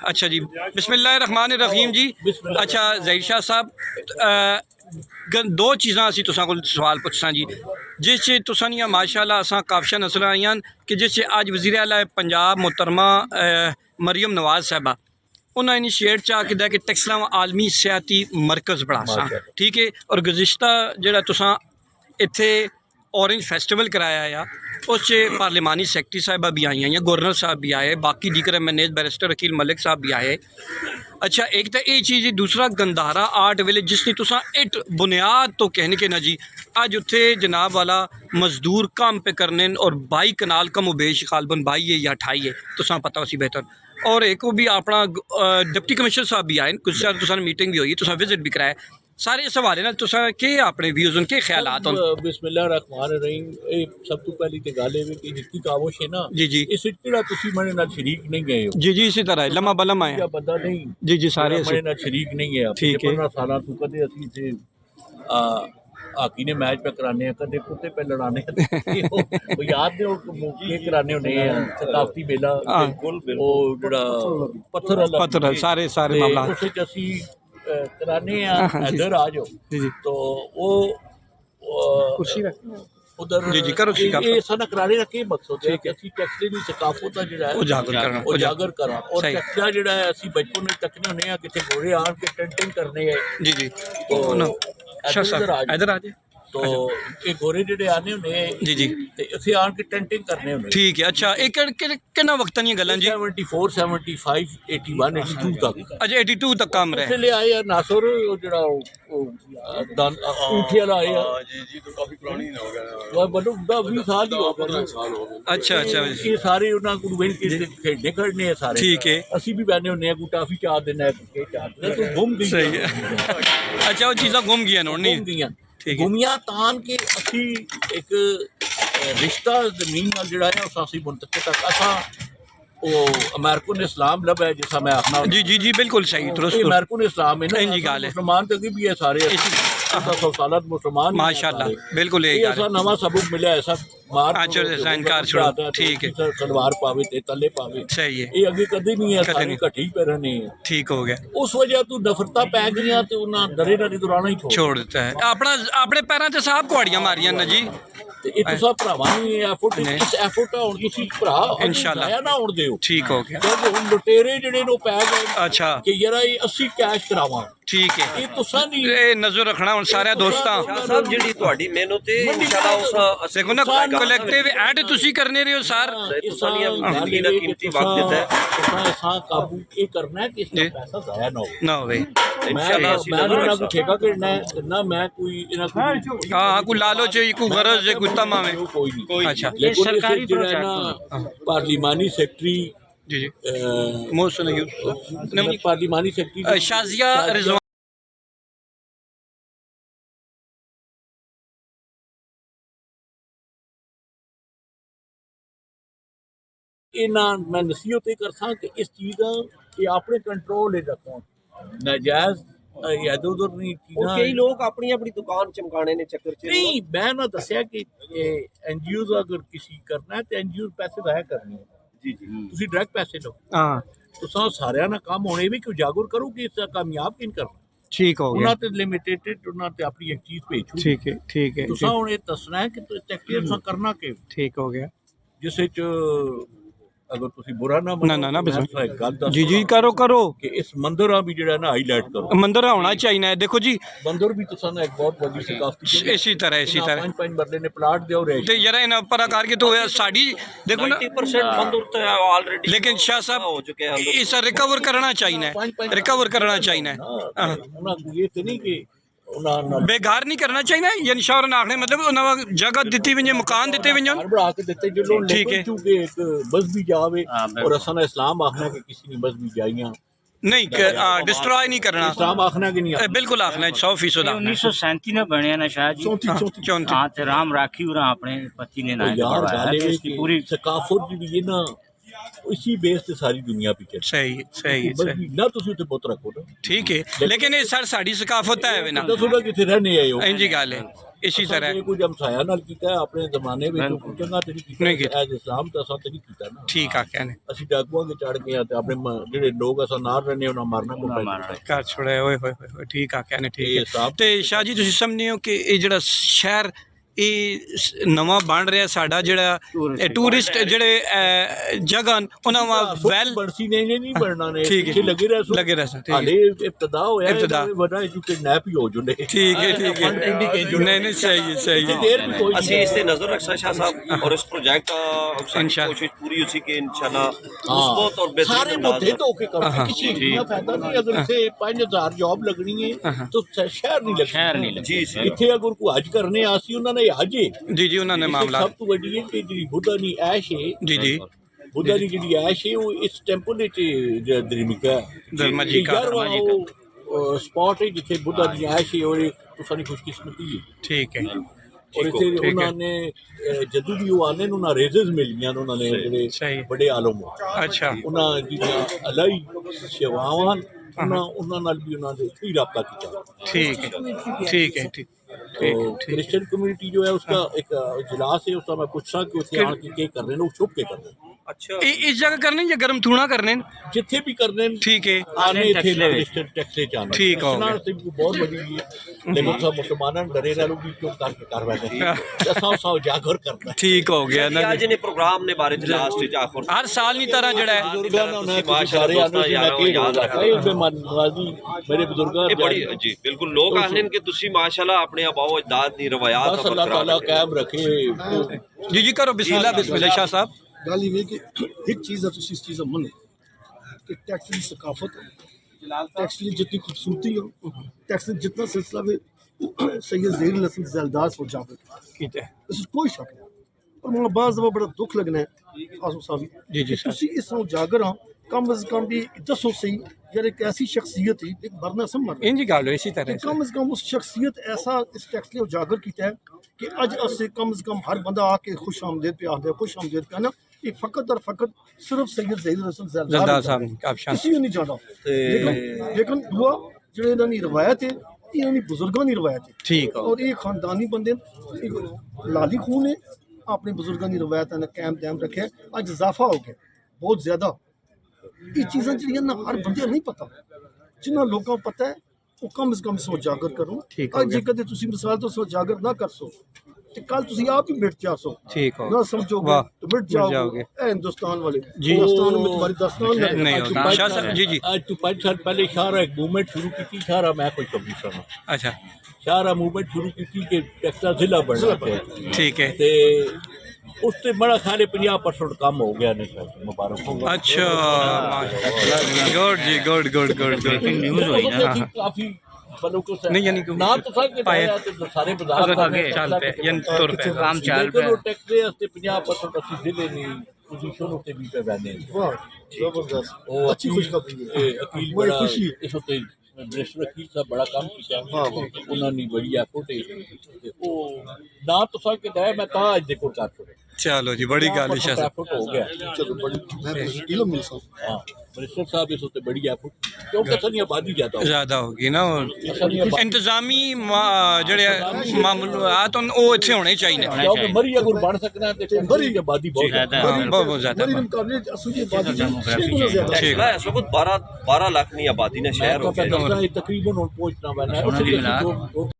अच्छा जी, बिस्मिल्लाहिर्रहमानिर्रहीम जी। अच्छा ज़हीर शाह साहब, दो चीज़ां असीं तुसां कोल सवाल पुछसां जी, जिस च तुसां दियां माशाअल्लाह असां काफिशां नज़र आईयां कि जिस च अज वज़ीर आला पंजाब मोहतरमा मरियम नवाज़ साहबा उन्हें इनिशिएट चा किया कि टेक्सला आलमी सियाती मरकज़ बढ़ासा, ठीक है। और गुज़िश्ता जिहड़ा तुसां इत्थे ऑरेंज फेस्टिवल कराया आ, उस पार्लिमानी सैकटरी साहिबा भी आई हैं, गवर्नर साहब भी आए, बाकी दीगर M N as barrister Aqeel Malik साहब भी आए। अच्छा, एक तो ये चीज़, दूसरा गंधारा आर्ट विलेज जिसने तुसां इट बुनियाद तो कहने के ना जी, अज उत्थे जनाब वाला मजदूर काम पे करने और 22 कनाल कम उबेश गालबन 22 है या 28 है, तुसां पता उसी बेहतर। और एक वो भी अपना डिप्टी कमिश्नर साहब भी आए, कुछ सारे तुसां मीटिंग भी हुई, तुसां विजिट भी कराया। सारे इस हवाले नाल तुसां के अपने व्यूज़ के ख्यालात होन? बिस्मिल्लाहिर्रहमानिर्रहीम। सब तो पहली तो गल है कि जितनी कावश है ना जी जी इस जेड़ा तुसी मने नाल शरीक नहीं गए हो। जी जी, इसी तरह लम्मा बलम आए या बंदा नहीं जी जी, सारे मने नाल शरीक नहीं है। ठीक है। 15 साल तू कदे असी इत्थे हाकी ने मैच पे कराने कदे कुत्ते पे लड़ाने वो याद ने वो कराने होने सकाफती मेला बिल्कुल वो जेड़ा पत्थर पत्थर सारे सारे मामला उस विच असी कराने इधर आ जाओ जी जी, तो वो कुर्सी रख उधर जी जी, करो ये सन कराने का की मकसद है कि असी टैक्सले दी सकाफत जिहड़ा है उजागर करा और टैक्सला जिहड़ा है असी बचपन में तकने होने आ किथे घोड़े आन के टेंटिंग करने है जी जी। तो इधर आ जाए तो ये गोरे जेडे आने होने जी जी, ते इत्थे आन के टेंटिंग करने होने। ठीक है। अच्छा, एक कितना वक्त दियां गल्लां जी? 74 75 81 82 तक। अच्छा, 82 तक काम रहे इसलिए आए यार नासर वो जेड़ा ऊँटे वाला आया जी जी, तो काफी पुरानी हो गया वो बनो 20 साल ही हो गए। अच्छा अच्छा, ये सारे उन्हां को वेल के खेडने करने हैं सारे, ठीक है। ਅਸੀਂ भी बहने होने हैं टाफी चार देना है के चार देना तो घूम गई सही है। अच्छा, वो चीज़ां गुम गई घूम गई ठीक है। घूमिया तान के असी एक रिश्ता जमीन नाल जिहड़ा है उस असी मुंतकिल तक असा वो अमेरिकन इस्लाम लब है जिसा मैं आखना जी जी जी, बिल्कुल सही दुरुस्त अमेरिकन इस्लाम है ना जी गाल है। मुसलमान तो भी है सारे 100 साल मुसलमान माशाल्लाह, बिल्कुल एक ऐसा नवा सबक मिला ऐसा मार इनकार छोड़ो, ठीक है। सलवार पावे ते तले पावे, सही है, ये अगे कदे नहीं है, सारे कठी पे रहने हैं। ठीक हो गया। उस वजह तू नफरता पै गई तो उन्हें डरे डरे दुराना ही छोड़ देता है अपना अपने पैरों से साहब कुआड़ियां मारियां ना जी। ਇਹ ਤੁਸੀਂ ਭਰਾਵਾਂ ਨੂੰ ਐਫਰਟ ਇਸ ਐਫਰਟ ਹੁਣ ਤੁਸੀਂ ਭਰਾ ਇੰਸ਼ਾਅੱਲਾ ਨਾ ਹੁਣ ਦਿਓ। ਠੀਕ ਹੋ ਗਿਆ। ਜਦ ਹੁਣ ਲੁਟੇਰੇ ਜਿਹੜੇ ਨੂੰ ਪੈ ਗਏ ਅੱਛਾ ਕਿ ਯਾਰ ਇਹ 80 ਕੈਸ਼ ਕਰਾਵਾਂ, ਠੀਕ ਹੈ। ਇਹ ਤੁਸੀਂ ਨਹੀਂ ਇਹ ਨਜ਼ਰ ਰੱਖਣਾ ਹੁਣ ਸਾਰੇ ਦੋਸਤਾਂ ਸਾਹਿਬ ਜਿਹੜੀ ਤੁਹਾਡੀ ਮਿਹਨਤ ਹੈ ਇੰਸ਼ਾਅੱਲਾ ਉਸ ਦੇਖੋ ਨਾ ਕਲੈਕਟਿਵ ਐਡ ਤੁਸੀਂ ਕਰਨੇ ਰਹੇ ਹੋ ਸਰ ਸਾਰੀਆਂ ਜ਼ਿੰਦਗੀ ਦਾ ਕੀਮਤੀ ਵਕਤ ਦਿੱਤਾ ਹੈ ਤੁਸੀਂ ਸਾਂ ਕਾਬੂ ਇਹ ਕਰਨਾ ਹੈ ਕਿ ਇਸ ਦਾ ਪੈਸਾ ਜ਼ਾਇਆ ਨਾ ਹੋਵੇ इंशाअल्लाह मैं ना कोई ठेका करना है ना मैं कोई हाँ कोई लालच है कोई गरज है कोई तमा में कोई अच्छा सरकारी प्रोजेक्ट पार्लिमानी सेक्रेटरी जी जी मोहसिन पार्लिमानी सेक्रेटरी शाजिया रिजवान इन्ना मैं नसीहत कर सा कि इस चीज़ का ये अपने कंट्रोल रखो नाजायज इधर उधर नहीं कई लोग अपनी अपनी दुकान चमकाने ने चक्कर च नहीं मैं ना दसिया कि एनजीओ अगर किसी करना है तो एनजीओ पैसे वाया करने जी जी तुसी डायरेक्ट पैसे लो हाँ तो सारे ना काम होने भी क्यों जागरूक करो कि इसका कामयाब किन करना ठीक हो गया उन्हें ते लिमिटेड उन्हें ते अपनी एक चीज भेजो ठीक है तुसा हुन ये दसना है कि चेक तुसा करना के ठीक हो गया जिस अगर तुसी बुरा ना ना गल जी जी करो करो कि इस मंदिर भी जेड़ा ना हाईलाइट करो मंदिर होना चाहिए देखो जी मंदिर भी तुसा ना एक बहुत बड़ी सकाफती इसी तरह 5 मरले ने प्लाट दियो रे ते यार इन पर करके तो साडी देखो ना 90% मंदिर तो ऑलरेडी लेकिन शाह साहब हो चुके हैं इस रिकवर करना चाहिए रिकवर करना चाहिए उन्हें ये तो नहीं कि बेघर नहीं करना चाहिए यानी शौर आखने मतलब जगह दी वजे मकान दिते वजन ठीक है क्योंकि एक बस भी जावे और असन इस्लाम आखना कि किसी ने बस भी जाइयां नहीं डिस्ट्रॉय नहीं करना इस्लाम आखना कि नहीं बिल्कुल आखना 100% 1937 में बनया ना शायद जी हाँ ते राम राखी और अपने पति ने ना यार पूरी सकाफत जी ना ਇਸੀ ਬੇਸ ਤੇ ਸਾਰੀ ਦੁਨੀਆ ਪਿੱਛੇ ਸਹੀ ਸਹੀ ਬਸ ਸਹੀ ਨਾ ਤੁਸੀਂ ਉੱਥੇ ਬੁੱਤ ਰੱਖੋ ਨਾ ਠੀਕ ਹੈ ਲੇਕਿਨ ਇਹ ਸਰ ਸਾਡੀ ਸਕਾਫਤ ਹੈ ਵੇ ਨਾ ਦੱਸੋ ਨਾ ਕਿੱਥੇ ਰਹਿਣੇ ਆਏ ਹੋ ਇੰਜੀ ਗੱਲ ਹੈ ਇਸੀ ਤਰ੍ਹਾਂ ਇਹ ਕੁਝ ਹਮਸਾਇਆ ਨਾਲ ਕੀਤਾ ਹੈ, ਆਪਣੇ ਜ਼ਮਾਨੇ ਵਿੱਚ ਕੋਈ ਚੰਗਾ ਤੇ ਨਹੀਂ ਨਹੀਂ ਕੀਤਾ ਕੀਤਾ। ਐਜ਼ ਇਸਲਾਮ ਤਾਂ ਅਸਾਂ ਤੇ ਨਹੀਂ ਕੀਤਾ ਨਾ ਠੀਕ ਆ ਕਹਿੰਦੇ ਅਸੀਂ ਡਾਕੂਆਂ ਦੇ ਚੜ ਗਏ ਆ ਤੇ ਆਪਣੇ ਜਿਹੜੇ ਲੋਕ ਅਸਾਂ ਨਾਲ ਰਹਿੰਦੇ ਉਹਨਾਂ ਮਾਰਨਾ ਕੋ ਘਰ ਛੋੜਿਆ ਓਏ ਹੋਏ ਹੋਏ ਹੋਏ ਠੀਕ ਆ ਕਹਿੰਦੇ ਠੀਕ ਇਹ ਹੈ ਸਾਹਬ ਤੇ ਸ਼ਾਹ ਜੀ ਤੁਸੀਂ ਸਮਝਦੇ ਹੋ ਕਿ ਇਹ ਜਿਹੜਾ ਸ਼ਹਿਰ ਇਹ ਨਵਾਂ ਬਣ ਰਿਹਾ ਸਾਡਾ ਜਿਹੜਾ ਟੂਰਿਸਟ ਜਿਹੜੇ ਜਗ੍ਹਾ ਹਨ ਉਹਨਾਂ ਵਾ ਵੈਲ ਬਰਸੀ ਨਹੀਂ ਬਣਨਾ ਨੇ ਠੀਕ ਹੈ। ਪਿੱਛੇ ਲੱਗੇ ਰਹਿ ਲੱਗੇ ਰਹਿ ਸਨ, ਠੀਕ ਹੈ। ਹਾਲੇ ਇਬਤਦਾ ਹੋਇਆ ਇਬਤਦਾ। ਵਰਨਾ ਇਹ ਕਿਡਨੈਪ ਹੀ ਹੋ ਜੁਨੇ ਠੀਕ ਹੈ ਠੀਕ ਹੈ ਨਹੀਂ ਨਹੀਂ ਸਹੀ ਹੈ ਸਹੀ ਹੈ ਦੇਰ ਵੀ ਕੋਈ ਅਸੀਂ ਇਸ ਤੇ ਨਜ਼ਰ रखना शाह साहब और इस प्रोजेक्ट इंशाल्लाह। कोशिश पूरी उसी की इंशाल्लाह मुस्बत और बेहतरीन ਸਾਰੇ अंदाज ਮੁੱਦੇ में। ਧੋ ਕੇ ਕਰੋ ਕਿਸੇ ਚੀਜ਼ ਦਾ ਫਾਇਦਾ ਨਹੀਂ ਅਗਰ ਇੱਥੇ 5000 ਜੌਬ ਲੱਗਣੀ ਹੈ ਤਾਂ ਸ਼ਹਿਰ ਨਹੀਂ ਲੱਗਣਾ ਸ਼ਹਿਰ ਨਹੀਂ जी जी ਇੱਥੇ ਅਗਰ ਕੋਈ ਹਜ ਕਰਨੇ ਆਸੀ ਉਹਨਾਂ ਨੇ ਹਜ ਹੈ ਜੀ ਜੀ ਉਹਨਾਂ ਨੇ ਮਾਮਲਾ ਸਭ ਤੋਂ ਵੱਡੀ ਹੈ ਕਿ ਜਿਹੜੀ ਬੁੱਧਾ ਦੀ ਐਸ਼ ਹੈ ਜੀ ਜੀ ਬੁੱਧਾ ਦੀ ਜਿਹੜੀ ਐਸ਼ ਹੈ ਉਹ ਇਸ ਟੈਂਪਲ ਵਿੱਚ ਦਰਮਿਕਾ ਧਰਮਜੀਕਾ, ਸਪੌਟ ਹੈ ਜਿੱਥੇ ਬੁੱਧਾ ਦੀ ਐਸ਼ ਹੈ ਔਰ ਤੁਸਾਂ ਦੀ ਖੁਸ਼ਕਿਸਮਤੀ ਹੈ ਠੀਕ ਹੈ ਔਰ ਇੱਥੇ ਉਹਨਾਂ ਨੇ ਜਦੋਂ ਵੀ ਉਹ ਆਨੇ ਨੂੰ ਨਾ ਰੇਜ਼ਸ ਮਿਲੀਆਂ ਨੇ ਉਹਨਾਂ ਨੇ ਜਿਹੜੇ ਸਹੀ। ਵੱਡੇ ਆਲਮ ਅੱਛਾ ਉਹਨਾਂ ਦੀਆਂ ਅਲਾਈ ਸੇਵਾਵਾਂ ਉਹਨਾਂ ਨਾਲ ਵੀ ਉਹਨਾਂ ਦੇ ਹੀ ਰਾਬਤਾ ਕੀਤਾ ठीक है ठीक है ठीक तो क्रिश्चियन कम्युनिटी जो है उसका एक इजलास है उसका मैं पूछा कि उसके आने के कर रहे हैं वो छुप के कर रहे हैं अच्छा इस जगह करने या गर्म थूना करने जिथे भी करने हैं, ठीक है आने थे क्रिश्चियन टैक्स जाना ठीक हो गया। से बहुत बड़ी है लेकिन सब मुसलमानों डरे ना लोग भी क्यों करके कर बैठे ऐसा साव जागर करना है ठीक हो गया ना आज ने प्रोग्राम ने बारे च लास्ट च आखिर हर साल नी तरह जड़ा है सारे आने याद मेरे बुजुर्ग ਇਹ ਬੜੀ ਜੀ ਬਿਲਕੁਲ ਲੋਕ ਆਖਦੇ ਨੇ ਕਿ ਤੁਸੀਂ ਮਾਸ਼ਾਅੱਲਾ ਆਪਣੇ ਆਬਾਓ ਅਜਦਾਦ ਦੀ ਰਵਾਇਤ बस अल्लाह ताला कायम रखे जी जी करो बिस्मिल्लाह शाह साहब ਗੱਲ ਇਹ ਕਿ ਇੱਕ ਚੀਜ਼ ਹੈ ਤੁਸੀਂ ਇਸ ਚੀਜ਼ ਨੂੰ ਮੰਨੋ ਕਿ ਟੈਕਸ ਦੀ ਸਕਾਫਤ ਟੈਕਸ ਦੀ ਜਿੰਨੀ ਖੂਬਸੂਰਤੀ ਹੋ ਟੈਕਸ ਦਾ ਜਿੰਨਾ ਸਿਲਸਿਲਾ ਵੀ सैयद ज़हीर हसन ज़ैलदार हो जावे ठीक है इस कोई शक नहीं पर मैं बाज़ दफ़ा बड़ा दुख लगना है आसम साहब जी जी सर ਤੁਸੀਂ ਇਸ ਨੂੰ ਉਜਾਗਰ ਹਾਂ कम अज़ कम भी दसो सही यार एक ऐसी शख्सियत ही एक मरना समझ इंजी गालो इसी तरह से कम अज़ कम उस शख्सियत ऐसा इस टैक्स ने उजागर किया है कि अज अस कम अज़ कम हर बंदा आके खुश आमदेद पे आखदे खुश आमदेद पे ना ये फ़कत और फ़कत सिर्फ सैयद ज़हीर हसन जरदार ज़ैलदार साहब आप शान किसी को नहीं चाहता लेकिन दुआ ਜਿਹੜੇ ਇਹਨਾਂ ਦੀ ਰਵਾਇਤ ਹੈ ਇਹਨਾਂ ਦੀ ਬਜ਼ੁਰਗਾਂ ਦੀ ਰਵਾਇਤ ਹੈ ठीक हो ਔਰ ਇਹ ਖਾਨਦਾਨੀ ਬੰਦੇ ਇੱਕ ਲਾਲੀ ਖੂਨ ਨੇ ਆਪਣੇ ਬਜ਼ੁਰਗਾਂ ਦੀ ਰਵਾਇਤ ਨਾਲ ਕਾਇਮ ਦੈਮ ਰੱਖਿਆ ਅੱਜ ਇਜ਼ਾਫਾ ਹੋ ਗਿਆ ਬਹੁਤ ਜ਼ਿਆਦਾ ਇਹ ਚੀਜ਼ਾਂ ਜਿਹੜੀਆਂ ਨਾ ਹਰ ਬੰਦੇ ਨੂੰ ਨਹੀਂ ਪਤਾ ਜਿਨ੍ਹਾਂ ਲੋਕਾਂ ਨੂੰ ਪਤਾ ਹੈ ਉਹ ਕਮ ਸੇ ਕਮ ਸੋ ਜਾਗਰ ਕਰੋ ਠੀਕ ਹੋ ਅੱਜ ਜੇ ਕਦੇ ਤੁਸੀਂ ਮਿਸਾਲ ਤੋਂ ਸੋ ਜਾਗਰ ਨਾ ਕਰ ਸੋ ਤੇ ਕੱਲ ਤੁਸੀਂ ਆਪ ਹੀ ਮਿਟ ਜਾਸੋ ठीक हो ਨਾ ਸਮਝੋਗੇ वाह, तो मिट मिट जाओगे जाओगे। ए हिंदुस्तान वाले जी। हिंदुस्तान में तुम्हारी दास्तान लगे नहीं होता शाह साहब जी जी आज तो 5 साल पहले शाहरा एक मूवमेंट शुरू की थी शाहरा मैं कोई कभी सुना अच्छा शाहरा मूवमेंट शुरू की थी कि टैक्सा जिला बनना चाहिए ठीक है ਤੇ ਉਸ ਤੇ ਬੜਾ ਸਾਰੇ 50% ਕੰਮ ਹੋ ਗਿਆ ਨੇ ਮੁਬਾਰਕ ਹੋ अच्छा गुड जी good good good good news हुई ना ਕਾਫੀ ਬਲੋਂ ਕੋ नहीं यानी कि ਨਾ ਤਾਂ ਸਾਰੇ पाया ਤੇ ਸਾਰੇ ਬਾਜ਼ਾਰ आगे चल पे यानी तुर पे काम चल पे ਟੈਕਸ ਦੇ ਵਾਸਤੇ 50% ਅਸੀਂ ਜ਼ਿਲ੍ਹੇ ਨਹੀਂ ਪੋਜੀਸ਼ਨ ਉੱਤੇ ਵੀ ਪੈ ਬੈਨੇ वाह जबरदस्त ਉਹ अच्छी खुशखबरी है ਅਕੀਲ बड़ी ਬੜਾ खुशी है। ਇਸ ਉੱਤੇ ਬ੍ਰਿਸ਼ਟ ਅਕੀਲ ਸਾਹਿਬ ਬੜਾ ਕੰਮ ਕੀਤਾ ਉਹਨਾਂ ਨੇ ਬੜੀ ਐਫਰਟ ਤੇ ਉਹ ਨਾ ਤਾਂ ਸਾਰੇ ਕਿ ਮੈਂ ਤਾਂ ਅੱਜ ਦੇ ਕੋਲ ਕਰ ਛੋੜੇ चलो जी बड़ी गल है शाह साहब ਐਫਰਟ ਹੋ ਗਿਆ चलो बड़ी मैं इल्म मिल सकता ਹਾਂ ਬ੍ਰਿਸ਼ਟ ਸਾਹਿਬ ਇਸ ਉੱਤੇ ਬੜੀ ਐਫਰਟ ਕਿਉਂਕਿ ਅਸਾਂ ਦੀ ਆਬਾਦੀ ਜ਼ਿਆਦਾ ਹੋ ज्यादा होगी ना और ਅਸਾਂ ਦੀ ਆਬਾਦੀ इंतजामी ਜਿਹੜੇ ਮਾਮਲਾਤ ਹਨ ਉਹ ਇੱਥੇ ਹੋਣੇ ਚਾਹੀਦੇ ਕਿਉਂਕਿ ਮਰੀ ਅਗਰ ਬਣ ਸਕਣਾ ਤੇ ਮਰੀ ਦੀ ਆਬਾਦੀ ਬਹੁਤ ज्यादा हाँ, बहुत बहुत ज्यादा बड़ी मुकाबले असली आबादी छह गुना ज्यादा ठीक है इस वक्त 12 लाख की आबादी ने शहर हो गया ਤਕਰੀਬਨ ਹੁਣ ਪਹੁੰਚਣਾ ਵਾਲਾ सोना की मिलाद। है